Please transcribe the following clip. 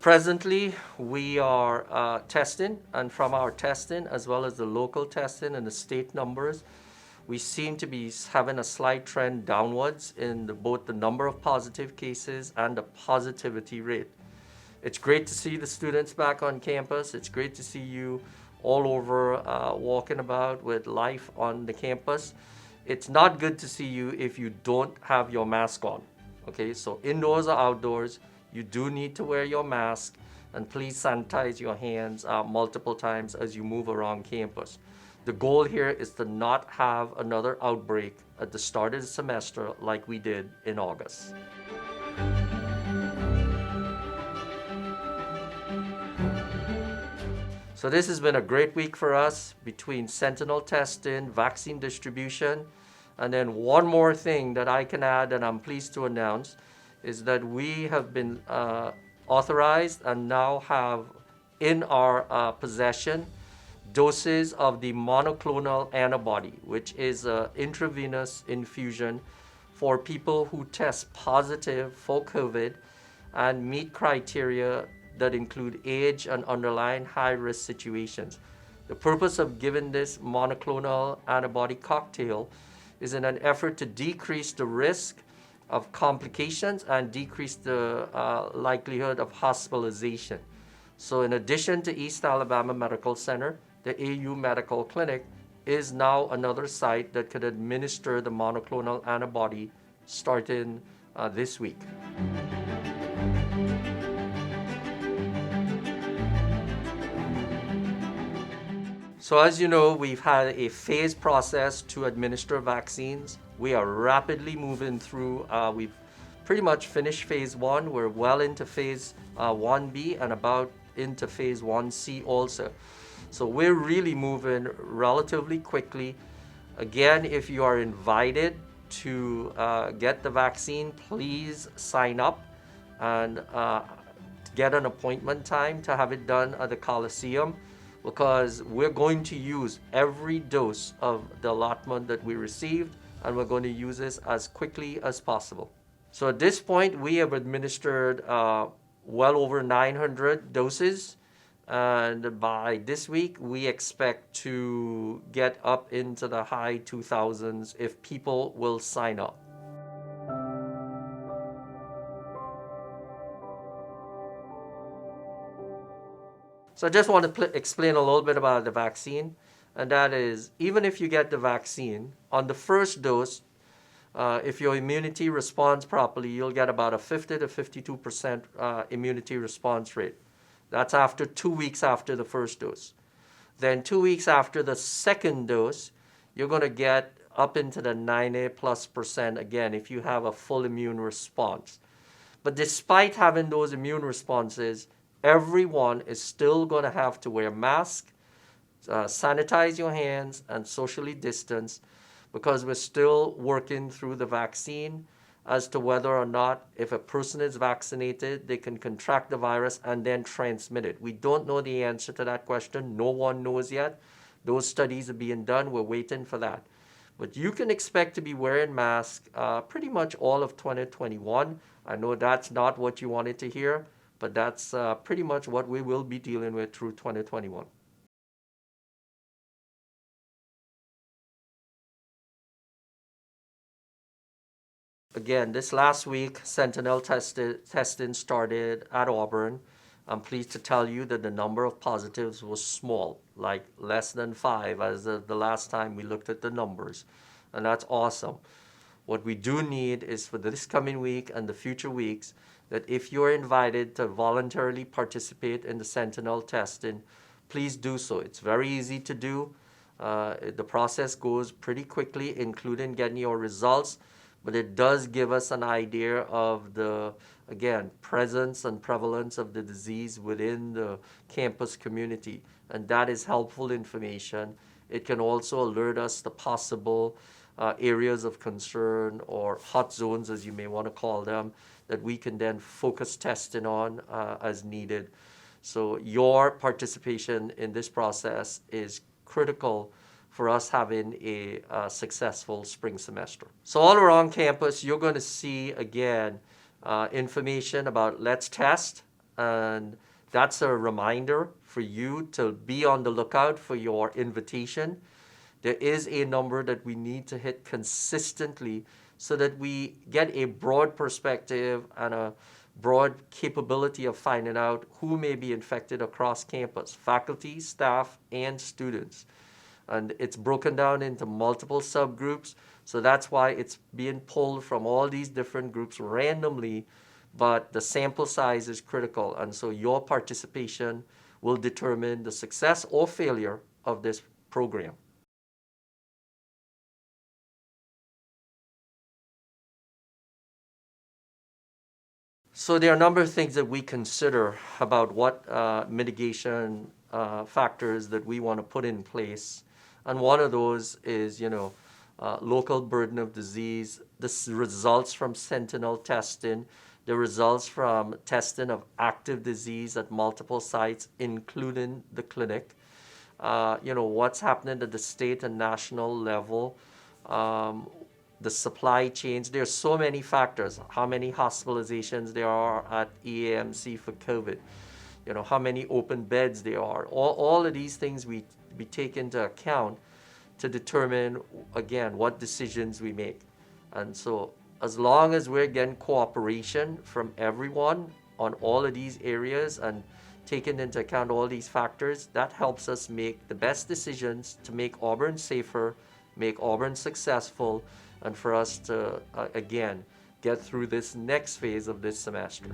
Presently, we are testing, and from our testing, as well as the local testing and the state numbers, we seem to be having a slight trend downwards in both the number of positive cases and the positivity rate. It's great to see the students back on campus. It's great to see you all over walking about with life on the campus. It's not good to see you if you don't have your mask on. Okay, so indoors or outdoors, you do need to wear your mask, and please sanitize your hands multiple times as you move around campus. The goal here is to not have another outbreak at the start of the semester like we did in August. So this has been a great week for us between sentinel testing, vaccine distribution, and then one more thing that I can add and I'm pleased to announce is that we have been authorized and now have in our possession doses of the monoclonal antibody, which is an intravenous infusion for people who test positive for COVID and meet criteria that include age and underlying high-risk situations. The purpose of giving this monoclonal antibody cocktail is in an effort to decrease the risk of complications and decrease the likelihood of hospitalization. So in addition to East Alabama Medical Center, the AU Medical Clinic is now another site that could administer the monoclonal antibody starting this week. So as you know, we've had a phased process to administer vaccines. We are rapidly moving through, we've pretty much finished phase 1. We're well into phase 1B and about into phase 1C also. So we're really moving relatively quickly. Again, if you are invited to get the vaccine, please sign up and get an appointment time to have it done at the Coliseum, because we're going to use every dose of the allotment that we received, and we're going to use this as quickly as possible. So at this point, we have administered well over 900 doses, and by this week, we expect to get up into the high 2000s if people will sign up. So I just want to explain a little bit about the vaccine, and that is, even if you get the vaccine, on the first dose, if your immunity responds properly, you'll get about a 50 to 52% immunity response rate. That's after 2 weeks after the first dose. Then 2 weeks after the second dose, you're going to get up into the 90+% again if you have a full immune response. But despite having those immune responses, everyone is still going to have to wear masks, sanitize your hands, and socially distance, because we're still working through the vaccine as to whether or not, if a person is vaccinated, they can contract the virus and then transmit it. We don't know the answer to that question. No one knows yet. Those studies are being done. We're waiting for that. But you can expect to be wearing masks pretty much all of 2021. I know that's not what you wanted to hear, but that's pretty much what we will be dealing with through 2021. Again, this last week, sentinel testing started at Auburn. I'm pleased to tell you that the number of positives was small, like less than 5 as the last time we looked at the numbers. And that's awesome. What we do need is for this coming week and the future weeks, that if you're invited to voluntarily participate in the sentinel testing, please do so. It's very easy to do. The process goes pretty quickly, including getting your results, but it does give us an idea of the, again, presence and prevalence of the disease within the campus community, and that is helpful information. It can also alert us to possible areas of concern or hot zones, as you may want to call them, that we can then focus testing on as needed. So your participation in this process is critical for us having a successful spring semester. So all around campus, you're going to see, again, information about Let's Test And that's a reminder for you to be on the lookout for your invitation. There is a number that we need to hit consistently so that we get a broad perspective and a broad capability of finding out who may be infected across campus, faculty, staff, and students. And it's broken down into multiple subgroups. So that's why it's being pulled from all these different groups randomly, but the sample size is critical. And so your participation will determine the success or failure of this program. So there are a number of things that we consider about what mitigation factors that we want to put in place. And one of those is, local burden of disease, the results from sentinel testing, the results from testing of active disease at multiple sites, including the clinic. What's happening at the state and national level, um, the supply chains. There's so many factors. How many hospitalizations there are at EAMC for COVID? How many open beds there are. All of these things we take into account to determine, again, what decisions we make. And so as long as we're getting cooperation from everyone on all of these areas and taking into account all these factors, that helps us make the best decisions to make Auburn safer, make Auburn successful, and for us to, again, get through this next phase of this semester.